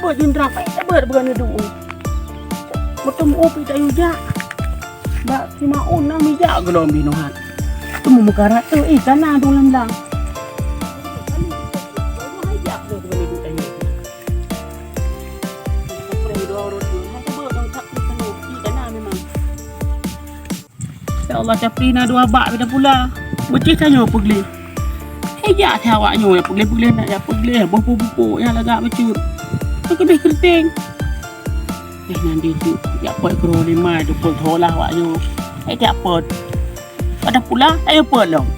bớt jin rap ai bớt bukan du betul opi tak yuja ba si maun na mi ja gelom binohan tu mu makarat tu ikan na dong lam Ya Allah capri na dua bak beda pula. Bocih tanya pegli. Ya theo awak nyo ya pegli nak ya pegli bupu-bupu ya lagak mecut. Aku dah keriting. Nanti tu ya pot kro ni mai tu pot tholah awak nyo. Tak pot. Ada pula ayo pot long.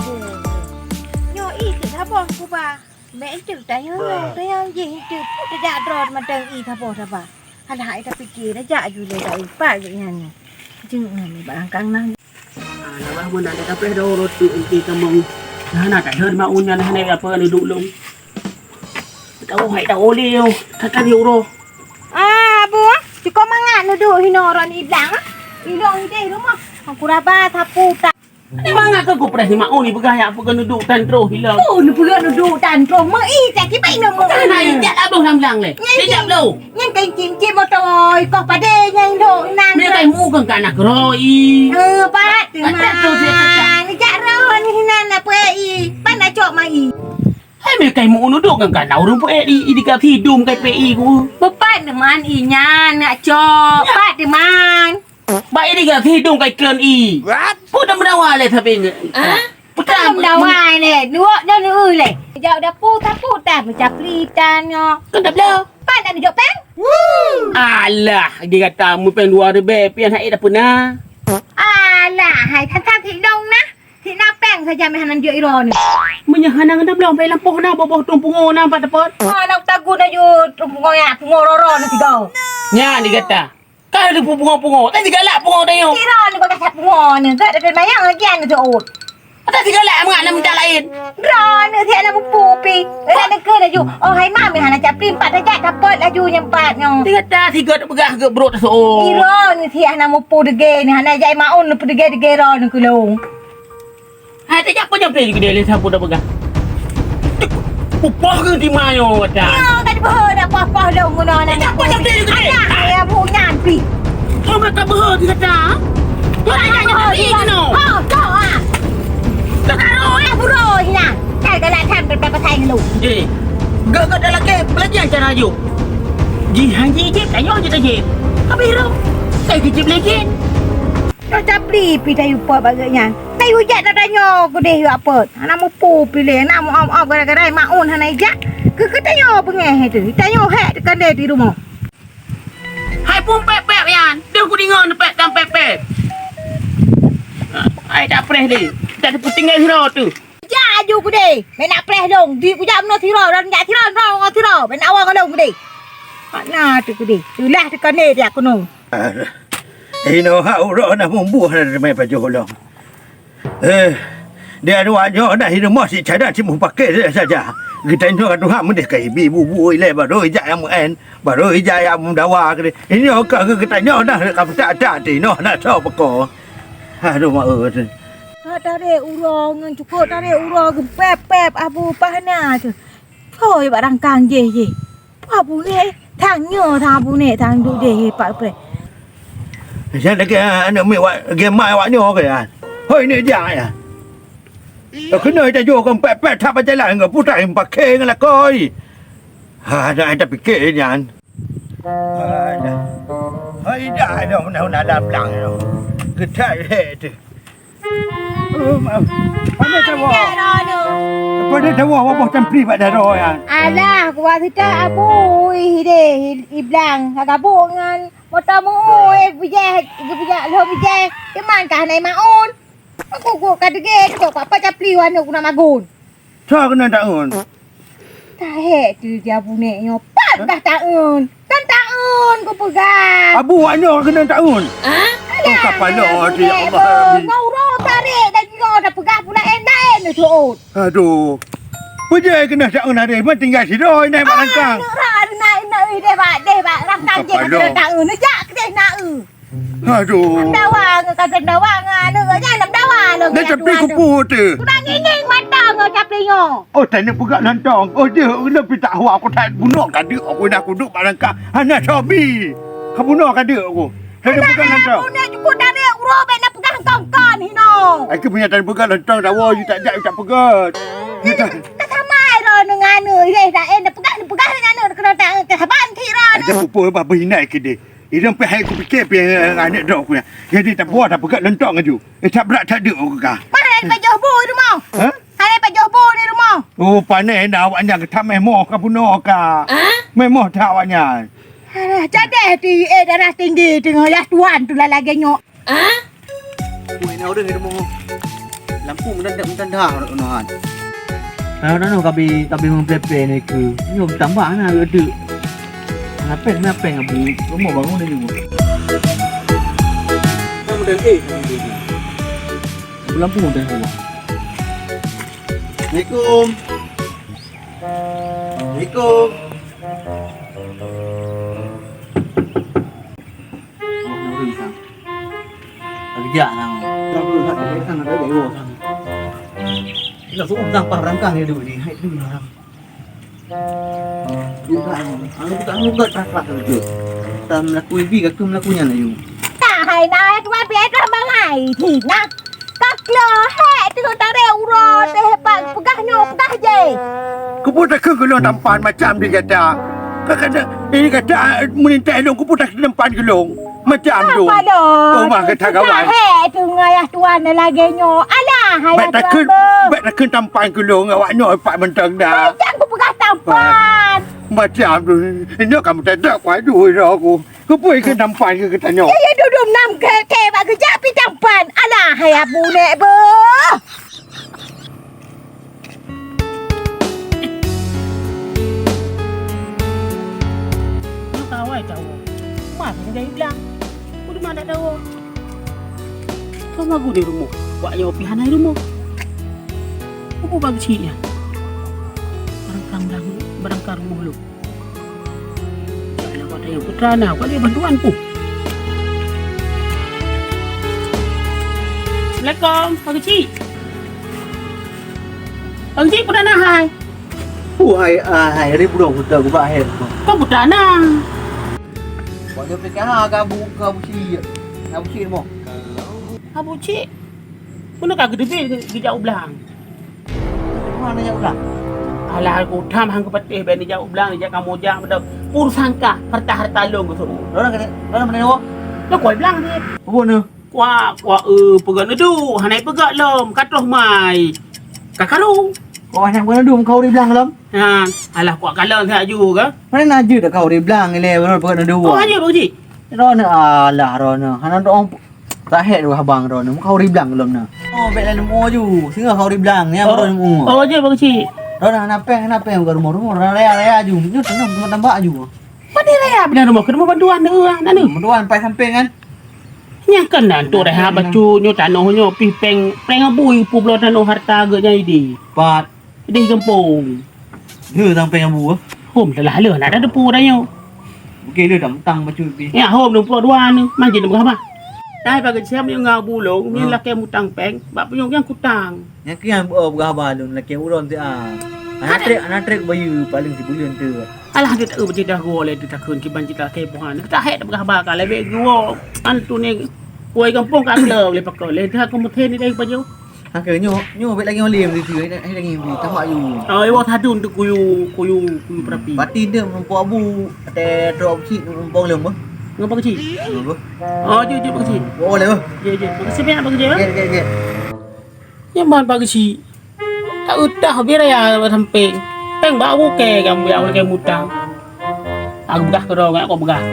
Bu. Nyo i tu tha bo ku ba. Mẹ chữ tay hơn thấy không gì chữ đã dạ rồi mà trời y tha bo tha ba. Hắn hại ta pikir dah dạ ju le dai pa je nyan. Chứ ngam barang kang nang. Lah mun ada kape do roti inti kamong. Nah nak hơn ma unya nah ne apa ni duk long. Tao hai tao liu, thata liu ro. Bu, chỉ có mangan nó đuổi nó rồi đi đắng. Đi rồi đi đúng không? Aku dah ba tha pu ta. Ni manga ka ko pres ni ma uni begaya apa kan duk tan tro hilang. Nó pula nó đuổi tan tro mơ y ta cái bay nó mơ. Kan ai jat abang lam le. Dia jap lo. Nhân cái chim một rồi, có pa de nhân độ nang. Ni kai mu kan kana kroi. Ba tu ma. Ni dạ rồi ni nan na pe y. Ba na chok ma y. Hai me kai mu nu duk kan kana urung pu di ka hidung kai pi ku. Bapak teman inya nak cok. Pak teman. Ba di ka hidung kai klen i. What? Pu dah menawa le thapi ni. Putam dawai ni. Dua dah ni le. Jauh dah pu ta macam pelitan nyo. Kan dah blau. Pak nak duduk peng? Alah, dia kata mu pen dua rebe pian hai dah pernah. Alah, hai thang thị đông na. Thị na peng saja me hanan duduk iro ni. Menyahanang dah blau pai lampuh na boboh tumpungo na pada pot. Nak tagu na ju pungo ya, pungo roro na tiga. Nya dia kata. Kau ada pungo-pungo. Tak digalak pungo dah yo. Kira ni bagai sat pungo ni. Tak ada bayang lagi ni tu ut. Tak digalak mengat nak minta lain. Ro ni thị na pupu pi. Nak ke na ju. Oh hai ma me hanan cap rim 4 tajak dapat laju yang 4 nyo. Dia kata tiga tak begah ke berut so. Iro ni thị na mupu dege ni hanan jai maun ni dege ro ni kulung. Hai tak apa jam tadi dia le sapu dah begah. Upah ke di mayo kata. Yo tak boh dah apa-apa dah ngono nak. Tak apa jam tadi ke dia. Ayah punya pi. Oh kata beh dia kata. Dia tanya ni no. Oh, kau ah. Tak karo Eh, buro hina. Kai dah tham berapa tahun lu. Ji. Gak dalam ke pelajaran cara ayu. Ji haji je tanya je tadi. Habis ro. Saya kecil lagi. Kau tak beli pi tayu apa bagainya. Tayu jak tak tanya aku deh apa. Anak mu pu pilih nak mu om gara-gara maun hana jak. Ke tanya pengeh tu. Tanya hek dekat dia di rumah. Hai pun pep-pep yan. Dia ku dengar pep dan pep-pep. Ai tak preh dia. Tak ada putinggal hero tu. Ja aju ku deh. Mai nak preh dong. Di ku jam no tiro dan jak tiro no tiro. Mai nak awak dong ku deh. Mana tu ku deh. Tulah dekat dia aku no. Ino hau ro na mumbu na mai pa jolong. Dia ada wajah dah hidup masih cadang cuma pakai saja. Kita ni kan Tuhan mendes kai bi bubu ile baru ijak yang en, baru ijak yang dawa ke. Ini okak ke kita nyo dah ka tak ti no nak tahu peko. Aduh mak tu. Tarik urang cukup tarik urang pep abu pahna tu. Thôi barang kang je. Abu ni thang nyo thabu ni thang du je pak pre. Saya nak anak mi wa game mai wa nyo ke ya. Hoi ni dia ya. Aku nak dah jo kan pep tak berjalan ngah putai pakai ngah koi. Dah ada fikir ni an. Hoi dah dah nak dah belang tu. Kita tu. Mana tahu? Pada tahu apa templi pada roh ya. Alah, gua kita abu ide iblang agabu ngan motamu bijak lo bijak iman ka nai maun. Aku kadege tu apa capli wan aku nak magun. Cak kena tahun. Tak tu dia punya nyopat dah tahun. Kan tahun ku pegang. Abu waknya kena tahun. Oh kapal dia Allah. Ngau ro tarik dah kira dah pegang pula en tu. Aduh. Pujai kena tahun hari mana tinggal si roy naik balangkang. Naik deh ba rangkang je kena tahun jak deh nak. Aduh. Dawang kata dawang anu aja nam dawang lo. Dia tapi kupu tu. Kurang ingin matang caplinyo. Oh, tanya pegak lantong. Oh, dia lebih tak hawa aku tak bunuh kan dia. Aku nak duduk barangka. Hanya sobi. Kau bunuh kan dia aku. Tanya pegak lantong. Punya cukup dari uro be nak pegang kongkon hino. Aku punya tanya pegak lantong dah. Wah, you tak pegat. Tak sama ro dengan ye dah nak pegang dengan kena tak saban thi ro. Ada apa apa hinai ke dia. Ini sampai hai aku fikir anak dok aku. Jadi tak buat tak pegat lantong aja. Tak berat tak ada aku kah. Mana pak Johbu di rumah? Ha? Hai pak Johbu di rumah. Oh, pandai dah awaknya ke tak memoh ke bunuh kah. Memoh tak awaknya. Jadi di darah tinggi dengan ya tuan tu lah lagi nyok. Ui nào đừng mo. Lampu mendadak unahan. Ano kabi mong pepe ni ku. Nyom tambah na ada. Ngapain abu. Kamu bangun ni mo. Kamu dah lampu dah hawa. Assalamualaikum. Assalamualaikum. Kerja nang. Kalau tak ada sang ada dewa sang. Kita semua sang parangkang ni dulu ni. Hai dulu orang. Luka tak kerja. Tam laku ibi ke melakunya na yung. Tak hai na tuan biasa bangai thi na. Các lơ hệ từ ta đều uro để bạn pegah nyok pegah je. Kau pun tak gelong tampan macam dia kata. Kau kata ini kata menintai long kau pun tak tampan gelong macam tu. Apa dah? Oh, mak kata kawan. He tu ngayah tuan lagi nyok. Alah hai Baik tak kena tampan gelong awak nyok pak mentang dah. Jangan ku pegah tampan. Macam tu. Ini kamu tak ada kuat duit aku. Kau pun kena tampan ke kata nyok. Ya duduk nam ke bak kerja pi tampan. Alah hai abu nek be. Kawai tahu. Mana dia bilang? Aku di mana tahu? Kau magu di rumah. Wak yo pihan di rumah. Aku bagi cik ya. Barangkang rumah lu. Jangan kau tanya putra nak. Kau dia bantuan ku. Assalamualaikum, Pak Cik. Pak Cik putra nak hai. Hai hari burung kita ku ba hai. Kau putra nak. Buat dia fikir kabu si mo. Abu Cik. Pun nak gede di jauh belang. Mana ya ulah. Alah aku tham hang kepetih ben di jauh belang di kamu jang pada pur sangka harta long ke semua. Orang mana wo? Lo koi belang ni. Apa ni? Kuak pegang tu. Hanai pegak lom katoh mai. Kakaru. Kau anak mana dum kau di belang lam? Ha, alah kuak kalang tak ju ke? Mana naju dah kau di belang ni le baru pakai dua. Oh hanya Pak Cik. Rona alah rona. Hanan dong tak het dua abang rona. Kau di belang lam na. Oh bek lalu mo ju. Singa kau di belang ni apa rona mo. Oh je Pak Cik. Rona kenapa ke rumah raya ju. Ni tanam tambah ju. Mana raya benar rumah kena bantuan dia nak ni. Bantuan pai samping kan. Nya kan dan tu dah bacu nyo tanoh nyo pi peng abui pu blo tanoh harta ge nyai di. Pat. Di kampung. Dia samping abu. Hom telah le nak ada pu dah nyo. Okey dia tang bacu pi. Ya hom 22 ni manjin berapa? Dai bagi siam yang ngau bulong ni la ke mutang peng, bak penyong yang kutang. Yang kian berapa lun laki uron tu anak trek bayu paling sebulan tu. Alah dia tak berjaya dah go le dia tak kun ki ban cita ke puhan. Tak het berapa kali be go. An tu ni kuai kampung kan le le pakol le dia ko muthen ni dai baju. Ha ke nyo bet lagi olim tu ai lagi tambah yu. Oh wa thadun tu kuyu perapi. Pati dia mempuak abu te drop si membong lem. Ngapa kecil? Oh je Pak Cik. Oh lem. Je. Makasih banyak Pak Cik. Ke. Yang man Pak Cik. Tak utah biar ya samping. Peng bau ke kamu yang lagi mutang. Aku begah ke dong, aku begah.